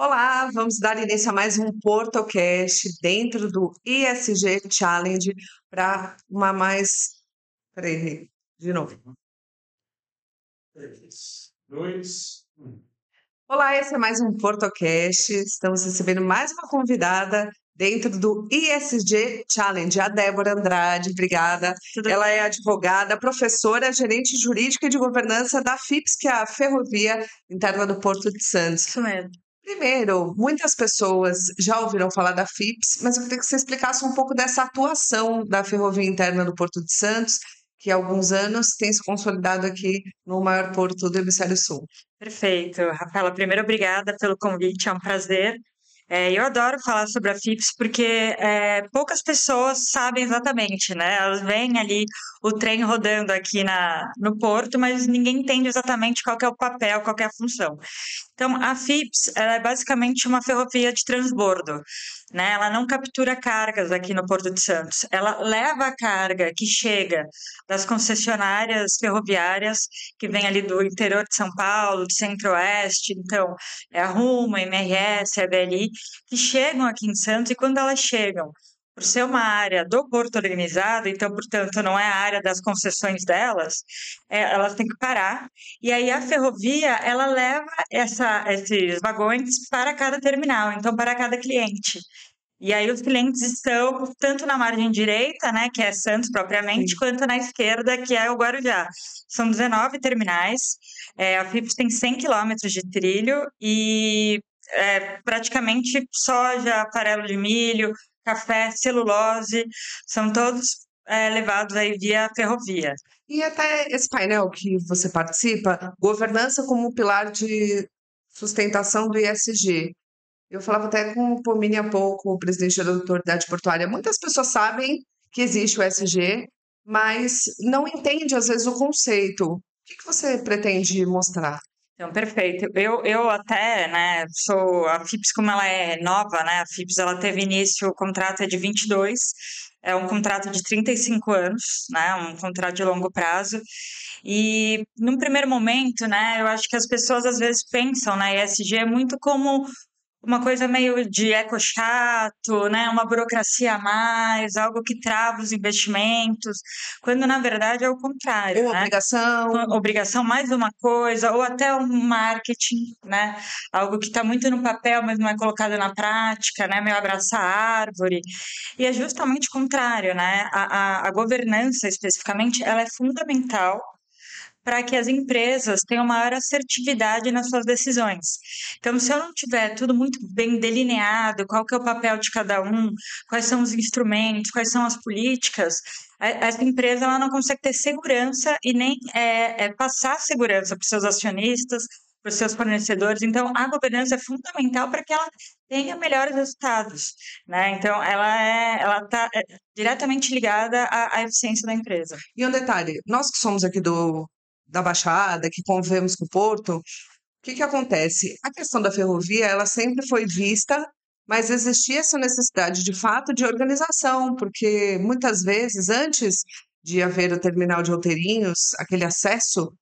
Olá, vamos dar início a mais um PortoCast dentro do ISG Challenge para uma mais. Peraí, de novo. 3, 2, 1. Olá, esse é mais um PortoCast. Estamos recebendo mais uma convidada dentro do ISG Challenge, a Débora Andrade. Obrigada. Ela é advogada, professora, gerente jurídica e de governança da FIPS, que é a Ferrovia Interna do Porto de Santos. Isso mesmo. Primeiro, muitas pessoas já ouviram falar da FIPS, mas eu queria que você explicasse um pouco dessa atuação da Ferrovia Interna do Porto de Santos, que há alguns anos tem se consolidado aqui no maior porto do Hemisfério Sul. Perfeito. Rafaela, primeiro, obrigada pelo convite, é um prazer. Eu adoro falar sobre a FIPS porque poucas pessoas sabem exatamente, né? Elas veem ali o trem rodando aqui no porto, mas ninguém entende exatamente qual que é o papel, qual que é a função. Então, a FIPS, ela é basicamente uma ferrovia de transbordo, né? Ela não captura cargas aqui no Porto de Santos. Ela leva a carga que chega das concessionárias ferroviárias que vem ali do interior de São Paulo, do Centro-Oeste, então, é a Rumo, a MRS, a BLI, que chegam aqui em Santos, e quando elas chegam, por ser uma área do Porto Organizado, então, portanto, não é a área das concessões delas, elas têm que parar, e aí a ferrovia, ela leva esses vagões para cada terminal, então, para cada cliente. E aí os clientes estão tanto na margem direita, né, que é Santos propriamente, quanto na esquerda, que é o Guarujá. São 19 terminais, a FIPS tem 100 quilômetros de trilho e praticamente soja, farelo de milho, café, celulose, são todos levados aí via ferrovia. E até esse painel que você participa, governança como pilar de sustentação do ISG. Eu falava até com o Pomini há pouco, o presidente da Autoridade Portuária. Muitas pessoas sabem que existe o ESG, mas não entende, às vezes, o conceito. O que você pretende mostrar? Então, perfeito. Eu até, né, sou a FIPS, como ela é nova, né, a FIPS ela teve início, o contrato é de 22, é um contrato de 35 anos, né, um contrato de longo prazo. E num primeiro momento, né, eu acho que as pessoas às vezes pensam, né, ESG é muito como uma coisa meio de eco chato, né? Uma burocracia a mais, algo que trava os investimentos, quando na verdade é o contrário, Ou né? obrigação. Obrigação mais uma coisa, ou até um marketing, né? Algo que está muito no papel, mas não é colocado na prática, né? Meio abraçar a árvore. E é justamente o contrário, né? A governança, especificamente, ela é fundamental para que as empresas tenham maior assertividade nas suas decisões. Então, se eu não tiver tudo muito bem delineado, qual que é o papel de cada um, quais são os instrumentos, quais são as políticas, essa empresa ela não consegue ter segurança e nem passar segurança para os seus acionistas, para os seus fornecedores. Então, a governança é fundamental para que ela tenha melhores resultados, né? Então, ela está diretamente ligada à eficiência da empresa. E um detalhe, nós que somos aqui da Baixada, que convivemos com o Porto, o que acontece? A questão da ferrovia, ela sempre foi vista, mas existia essa necessidade, de fato, de organização, porque muitas vezes, antes de haver o terminal de Outeirinhos, aquele acesso,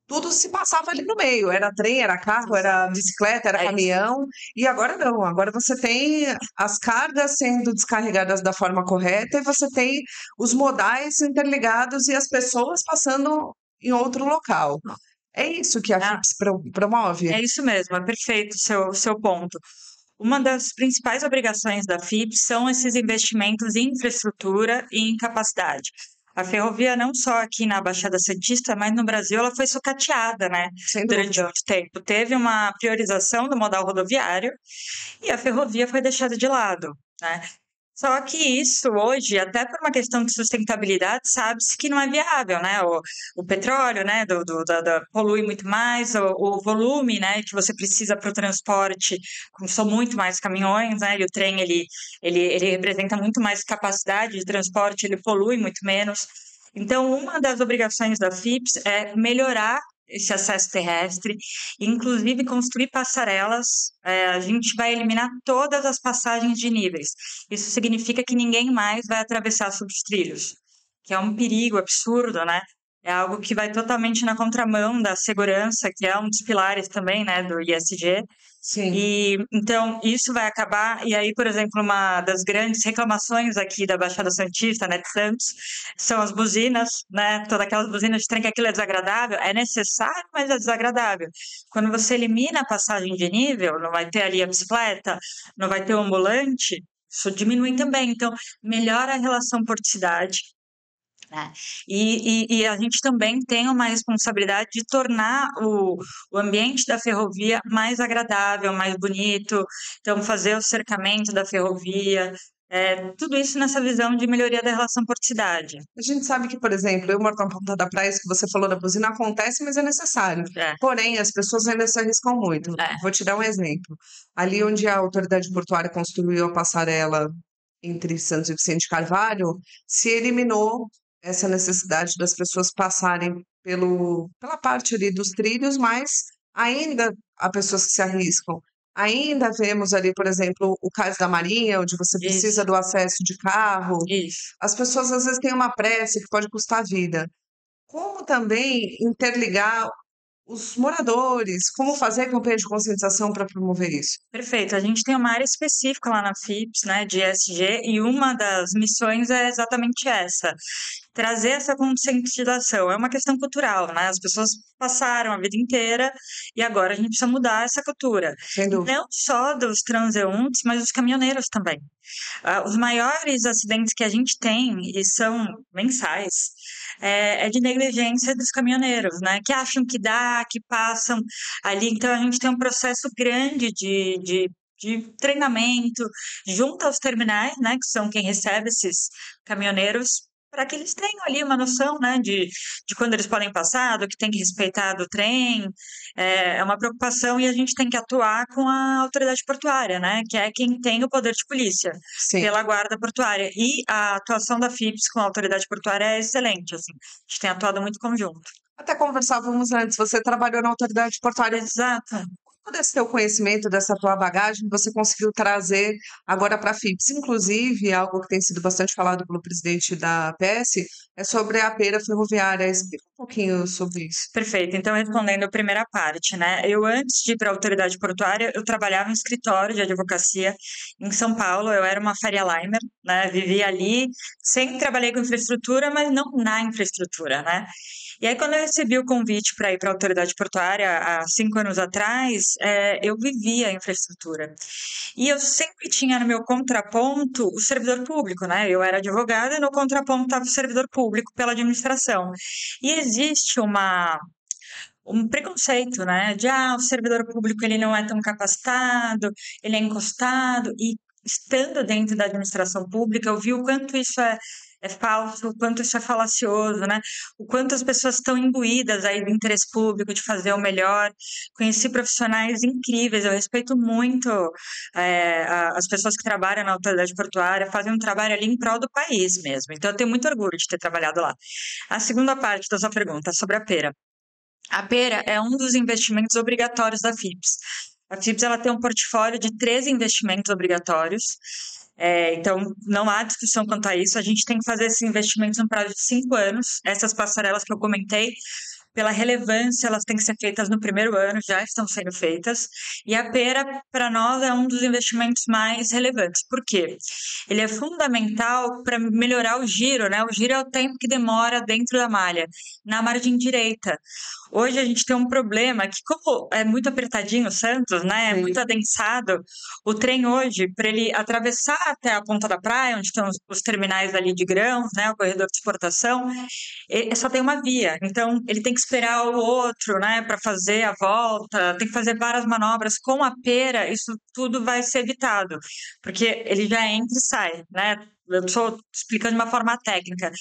tudo se passava ali no meio, era trem, era carro, era bicicleta, era caminhão, e agora não, agora você tem as cargas sendo descarregadas da forma correta e você tem os modais interligados e as pessoas passando em outro local. É isso que a FIPS promove? É isso mesmo, é perfeito o seu ponto. Uma das principais obrigações da FIPS são esses investimentos em infraestrutura e em capacidade. A ferrovia, não só aqui na Baixada Santista, mas no Brasil, ela foi sucateada, né? Sem Durante dúvida. muito tempo. Teve uma priorização do modal rodoviário e a ferrovia foi deixada de lado, né? Só que isso hoje, até por uma questão de sustentabilidade, sabe-se que não é viável, né? O petróleo, né, polui muito mais, o volume, né, que você precisa para o transporte, como são muito mais caminhões, né, e o trem, ele representa muito mais capacidade de transporte, ele polui muito menos. Então, uma das obrigações da FIPS é melhorar esse acesso terrestre, inclusive construir passarelas. A gente vai eliminar todas as passagens de níveis. Isso significa que ninguém mais vai atravessar sob os trilhos, que é um perigo absurdo, né? É algo que vai totalmente na contramão da segurança, que é um dos pilares também, né, do ISG. Sim. E então isso vai acabar. E aí, por exemplo, uma das grandes reclamações aqui da Baixada Santista, né, de Santos, são as buzinas, né? Todas aquelas buzinas de trem, que aquilo é desagradável, é necessário, mas é desagradável. Quando você elimina a passagem de nível, não vai ter ali a bicicleta, não vai ter o ambulante, isso diminui também. Então, melhora a relação porto-cidade, né? E a gente também tem uma responsabilidade de tornar o ambiente da ferrovia mais agradável, mais bonito, então fazer o cercamento da ferrovia, tudo isso nessa visão de melhoria da relação porto-cidade. A gente sabe que, por exemplo, eu moro na Ponta da Praia, isso que você falou da buzina acontece, mas é necessário. É, Porém, as pessoas ainda se arriscam muito. é, Vou te dar um exemplo. Ali onde a autoridade portuária construiu a passarela entre Santos e Vicente Carvalho, se eliminou essa necessidade das pessoas passarem pela parte ali dos trilhos, mas ainda há pessoas que se arriscam. Ainda vemos ali, por exemplo, o Cais da Marinha, onde você precisa isso, do acesso de carro. isso. As pessoas às vezes têm uma pressa que pode custar a vida. Como também interligar os moradores? Como fazer campanha de conscientização para promover isso? Perfeito. A gente tem uma área específica lá na FIPS, né, de ESG, e uma das missões é exatamente essa: trazer essa conscientização. É uma questão cultural, né? As pessoas passaram a vida inteira e agora a gente precisa mudar essa cultura. Sem dúvida. Não só dos transeuntes, mas dos caminhoneiros também. Os maiores acidentes que a gente tem, e são mensais, é de negligência dos caminhoneiros, né? Que acham que dá, que passam ali. Então, a gente tem um processo grande de treinamento junto aos terminais, né? Que são quem recebe esses caminhoneiros, para que eles tenham ali uma noção, né? De quando eles podem passar, do que tem que respeitar do trem. É uma preocupação e a gente tem que atuar com a autoridade portuária, né? Que é quem tem o poder de polícia Sim. pela guarda portuária. E a atuação da FIPS com a autoridade portuária é excelente, assim. A gente tem atuado muito conjunto. Até conversávamos antes, você trabalhou na autoridade portuária. Exato. Todo esse teu conhecimento, dessa tua bagagem, você conseguiu trazer agora para a FIPS. Inclusive, algo que tem sido bastante falado pelo presidente da APS é sobre a pera ferroviária. Explica um pouquinho sobre isso. Perfeito. Então, respondendo a primeira parte, né? Eu, antes de ir para a autoridade portuária, eu trabalhava em escritório de advocacia em São Paulo. Eu era uma Faria Limer, né? Vivia ali, sempre trabalhei com infraestrutura, mas não na infraestrutura, né? E aí, quando eu recebi o convite para ir para a autoridade portuária há 5 anos atrás, eu vivia a infraestrutura. E eu sempre tinha no meu contraponto o servidor público, né? Eu era advogada e no contraponto estava o servidor público pela administração. E existe um preconceito, né? De, o servidor público ele não é tão capacitado, ele é encostado. E estando dentro da administração pública, eu vi o quanto isso é falso, o quanto isso é falacioso, né? O quanto as pessoas estão imbuídas aí do interesse público, de fazer o melhor. Conheci profissionais incríveis, eu respeito muito as pessoas que trabalham na autoridade portuária, fazem um trabalho ali em prol do país mesmo. Então, eu tenho muito orgulho de ter trabalhado lá. A segunda parte da sua pergunta, sobre a pera. A pera é um dos investimentos obrigatórios da FIPS. A FIPS ela tem um portfólio de 13 investimentos obrigatórios. Então, não há discussão quanto a isso. A gente tem que fazer esses investimentos no prazo de 5 anos. Essas passarelas que eu comentei, pela relevância, elas têm que ser feitas no primeiro ano, já estão sendo feitas. E a pera, para nós, é um dos investimentos mais relevantes. Por quê? Ele é fundamental para melhorar o giro, né? O giro é o tempo que demora dentro da malha, na margem direita. Hoje a gente tem um problema que, como é muito apertadinho o Santos, né? É muito adensado, o trem hoje, para ele atravessar até a ponta da praia, onde estão os terminais ali de grãos, né? O corredor de exportação, ele só tem uma via. Então, ele tem que esperar o outro, né? Para fazer a volta, tem que fazer várias manobras. Com a pera, isso tudo vai ser evitado, porque ele já entra e sai, né? Eu estou explicando de uma forma técnica.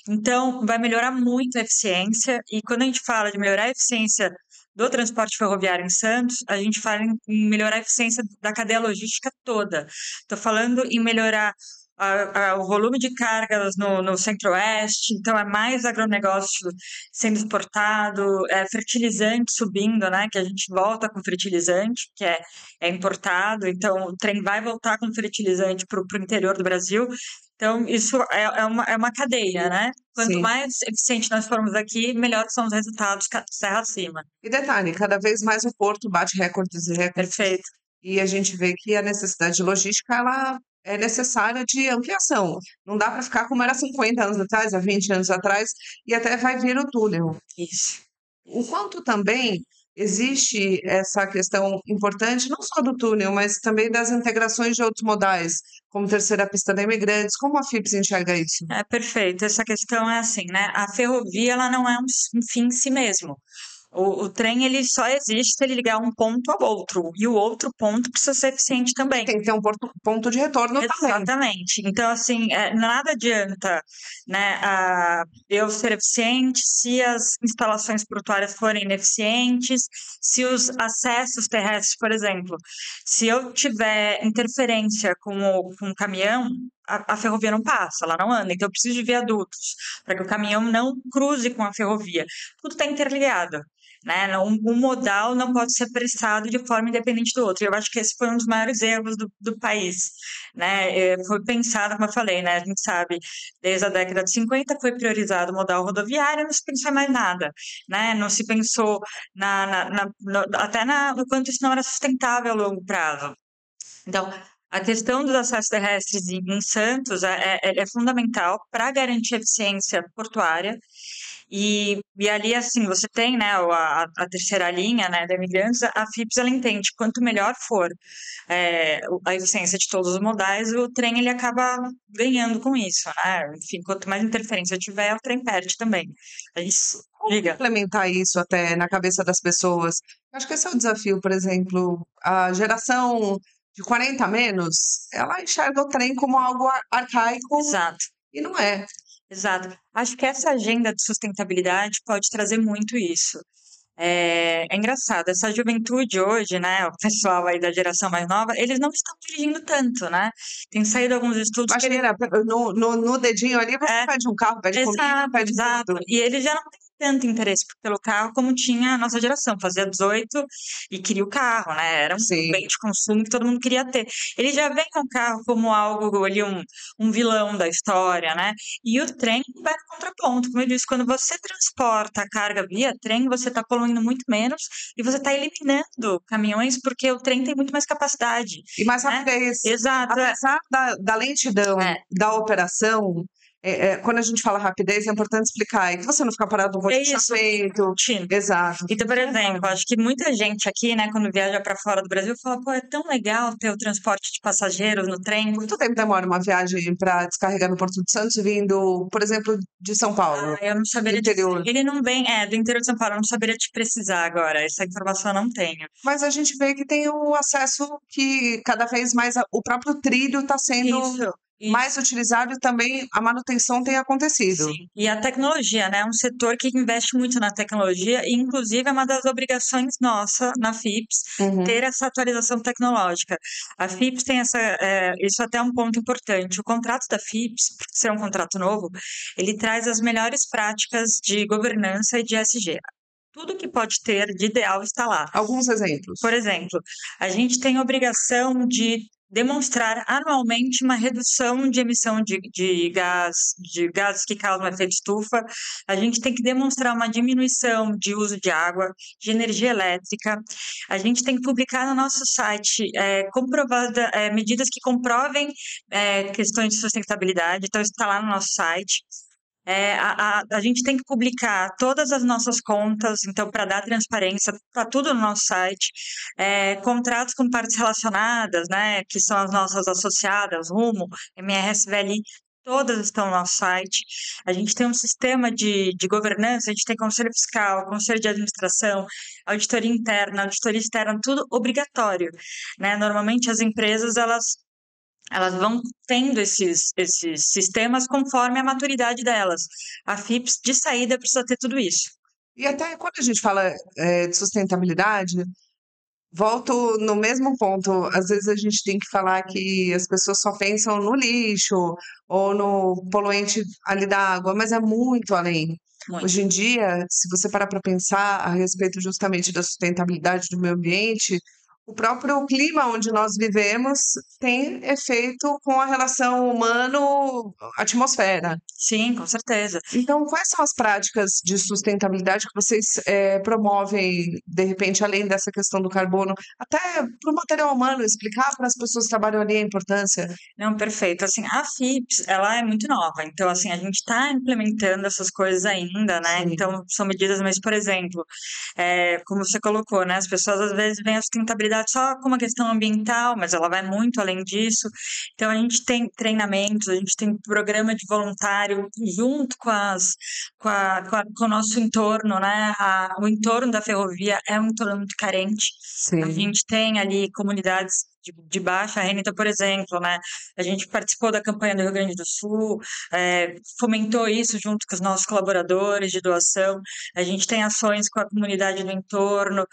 Então, vai melhorar muito a eficiência. E quando a gente fala de melhorar a eficiência do transporte ferroviário em Santos, a gente fala em melhorar a eficiência da cadeia logística toda. Estou falando em melhorar o volume de cargas no Centro-Oeste, então é mais agronegócio sendo exportado, fertilizante subindo, né? Que a gente volta com fertilizante, que é importado, então o trem vai voltar com fertilizante para o interior do Brasil. Então, isso é uma cadeia, né? Quanto Sim. mais eficiente nós formos aqui, melhor são os resultados serra acima. E detalhe, cada vez mais o porto bate recordes e recordes. Perfeito. E a gente vê que a necessidade de logística, ela é necessária de ampliação. Não dá para ficar como era 50 anos atrás, há 20 anos atrás, e até vai vir o túnel. Isso. O quanto também existe essa questão importante, não só do túnel, mas também das integrações de outros modais, como terceira pista da Imigrantes, como a FIPS enxerga isso? É perfeito. Essa questão é assim, né? A ferrovia, ela não é um fim em si mesmo. O trem, ele só existe se ele ligar um ponto ao outro. E o outro ponto precisa ser eficiente também. Tem que ter um ponto de retorno também. Exatamente. Então, assim, nada adianta, né, eu ser eficiente se as instalações portuárias forem ineficientes, se os acessos terrestres, por exemplo, se eu tiver interferência com o caminhão, a ferrovia não passa, ela não anda. Então, eu preciso de viadutos para que o caminhão não cruze com a ferrovia. Tudo está interligado. Né? Um modal não pode ser prestado de forma independente do outro. Eu acho que esse foi um dos maiores erros do país, né? Foi pensado, como eu falei, né? A gente sabe, desde a década de 50 foi priorizado o modal rodoviário, não se pensou em mais nada, né? Não se pensou até no quanto isso não era sustentável a longo prazo. Então, a questão dos acessos terrestres em Santos é fundamental para garantir a eficiência portuária. E ali, assim, você tem, né, a terceira linha, né, da Imigrantes, a FIPS, ela entende, quanto melhor for a eficiência de todos os modais, o trem, ele acaba ganhando com isso, né? Enfim, quanto mais interferência tiver, o trem perde também. É isso. Liga. Implementar isso até na cabeça das pessoas. Acho que esse é o desafio, por exemplo, a geração de 40 a menos, ela enxerga o trem como algo arcaico Exato. e não é. Exato. Acho que essa agenda de sustentabilidade pode trazer muito isso. É engraçado, essa juventude hoje, né, o pessoal aí da geração mais nova, eles não estão dirigindo tanto, né? Tem saído alguns estudos que eles... Imagina, no dedinho ali você pede um carro, pede comida, Exato, pede exato. tudo. E eles já não têm tanto interesse pelo carro como tinha a nossa geração. Fazia 18 e queria o carro, né? Era um Sim. bem de consumo que todo mundo queria ter. Ele já vem com o carro como algo ali, um vilão da história, né? E o trem vai no contraponto. Como eu disse, quando você transporta a carga via trem, você está poluindo muito menos e você está eliminando caminhões porque o trem tem muito mais capacidade. E mais né? rapidez. Exato. Apesar da lentidão da operação, quando a gente fala rapidez, é importante explicar. É que você não fica parado no estacionamento. Exato. Então, por exemplo, acho que muita gente aqui, né, quando viaja para fora do Brasil, fala, pô, é tão legal ter o transporte de passageiros no trem. Quanto tempo demora uma viagem para descarregar no Porto de Santos vindo, por exemplo, de São Paulo? Eu não saberia do interior. Ele não vem, do interior de São Paulo, eu não saberia te precisar agora. Essa informação eu não tenho. Mas a gente vê que tem o acesso que cada vez mais o próprio trilho está sendo mais utilizado e também a manutenção tem acontecido. Sim. E a tecnologia, né? É um setor que investe muito na tecnologia e, inclusive, é uma das obrigações nossa na FIPS ter essa atualização tecnológica. A FIPS tem isso até é um ponto importante. O contrato da FIPS, por ser um contrato novo, ele traz as melhores práticas de governança e de ESG. Tudo que pode ter de ideal está lá. Alguns exemplos. Por exemplo, a gente tem a obrigação de demonstrar anualmente uma redução de emissão de gases que causam efeito estufa. A gente tem que demonstrar uma diminuição de uso de água, de energia elétrica. A gente tem que publicar no nosso site medidas que comprovem questões de sustentabilidade. Então, isso está lá no nosso site. A gente tem que publicar todas as nossas contas, então, para dar transparência, está tudo no nosso site. Contratos com partes relacionadas, né, que são as nossas associadas, Rumo, MRS, VLI, todas estão no nosso site. A gente tem um sistema de governança, a gente tem conselho fiscal, conselho de administração, auditoria interna, auditoria externa, tudo obrigatório, né? Normalmente as empresas, elas vão tendo esses sistemas conforme a maturidade delas. A FIPS, de saída, precisa ter tudo isso. E até quando a gente fala de sustentabilidade, volto no mesmo ponto. Às vezes a gente tem que falar que as pessoas só pensam no lixo ou no poluente ali da água, mas é muito além. Muito. Hoje em dia, se você parar para pensar a respeito justamente da sustentabilidade do meio ambiente, o próprio clima onde nós vivemos tem efeito com a relação humano-atmosfera. Sim, com certeza. Então, quais são as práticas de sustentabilidade que vocês promovem, de repente, além dessa questão do carbono, até para o material humano, explicar para as pessoas que trabalham ali a importância? Não, perfeito. Assim, a FIPS, ela é muito nova, então, assim, a gente está implementando essas coisas ainda, né? Sim. Então, são medidas, mas, por exemplo, como você colocou, né? As pessoas às vezes veem a sustentabilidade só como uma questão ambiental, mas ela vai muito além disso. Então, a gente tem treinamentos, a gente tem programa de voluntário junto com o nosso entorno, né? O entorno da ferrovia é um entorno muito carente. A Sim. gente tem ali comunidades de baixa renda, então, por exemplo, né? A gente participou da campanha do Rio Grande do Sul, fomentou isso junto com os nossos colaboradores de doação. A gente tem ações com a comunidade do entorno,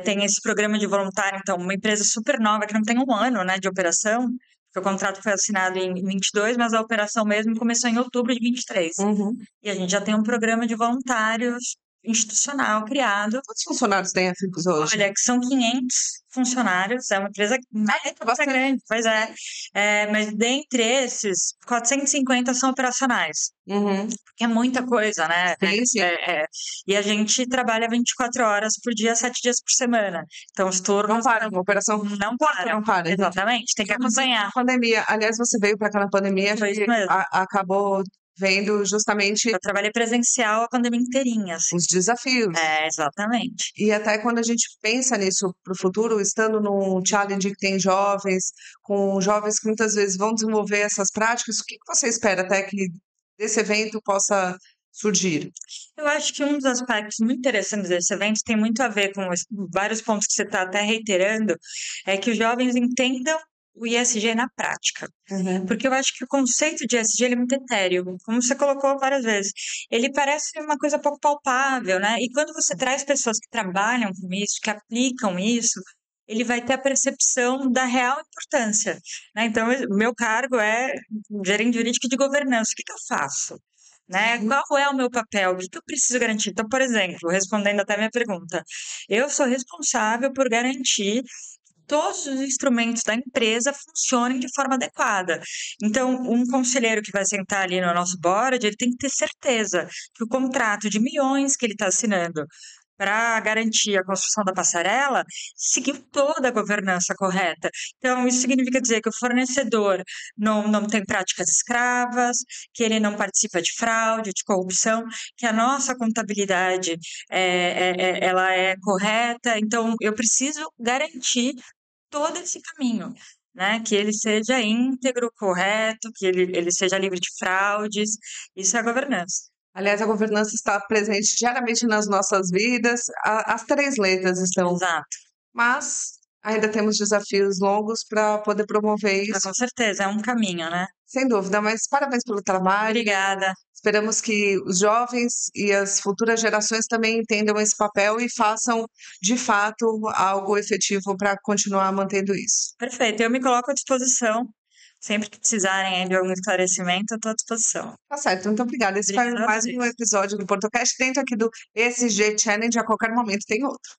tem esse programa de voluntário, então, uma empresa super nova que não tem um ano, né, de operação, porque o contrato foi assinado em 22, mas a operação mesmo começou em outubro de 23. Uhum. E a gente já tem um programa de voluntários institucional criado. Quantos funcionários tem a FIPS hoje? Olha, que são 500 funcionários, é uma empresa bastante. grande, pois é. Mas dentre esses, 450 são operacionais, Uhum. porque é muita coisa, né? Sim, sim. E a gente trabalha 24 horas por dia, 7 dias por semana. Então, os turnos Não para, uma operação não param. não para. Exatamente, tem que acompanhar. Na pandemia, aliás, você veio para cá na pandemia, acho Foi isso que mesmo. acabou vendo justamente Eu trabalhei presencial a pandemia inteirinha, assim. os desafios. Exatamente. E até quando a gente pensa nisso para o futuro, estando num challenge que tem jovens, com jovens que muitas vezes vão desenvolver essas práticas, o que que você espera até que desse evento possa surgir? Eu acho que um dos aspectos muito interessantes desse evento tem muito a ver com vários pontos que você está até reiterando, é que os jovens entendam o ISG na prática. Uhum. Porque eu acho que o conceito de ESG ele é muito etéreo, como você colocou várias vezes. Ele parece uma coisa pouco palpável, né? E quando você traz pessoas que trabalham com isso, que aplicam isso, ele vai ter a percepção da real importância, né? Então, o meu cargo é gerente jurídico de governança. O que eu faço? Né? Qual é o meu papel? O que eu preciso garantir? Então, por exemplo, respondendo até a minha pergunta, eu sou responsável por garantir todos os instrumentos da empresa funcionem de forma adequada. Então, um conselheiro que vai sentar ali no nosso board, ele tem que ter certeza que o contrato de milhões que ele está assinando para garantir a construção da passarela seguiu toda a governança correta. Então, isso significa dizer que o fornecedor não tem práticas escravas, que ele não participa de fraude, de corrupção, que a nossa contabilidade ela é correta. Então, eu preciso garantir todo esse caminho, né? Que ele seja íntegro, correto, que ele seja livre de fraudes. Isso é a governança. Aliás, a governança está presente diariamente nas nossas vidas, as três letras estão, Exato. mas ainda temos desafios longos para poder promover isso, Com certeza, é um caminho, né? sem dúvida. Mas parabéns pelo trabalho. Obrigada. Esperamos que os jovens e as futuras gerações também entendam esse papel e façam, de fato, algo efetivo para continuar mantendo isso. Perfeito. Eu me coloco à disposição. Sempre que precisarem aí de algum esclarecimento, eu estou à disposição. Tá certo, muito obrigada. Esse foi Obrigada a mais vocês. um episódio do PortoCast. Dentro aqui do ESG Challenge, a qualquer momento tem outro.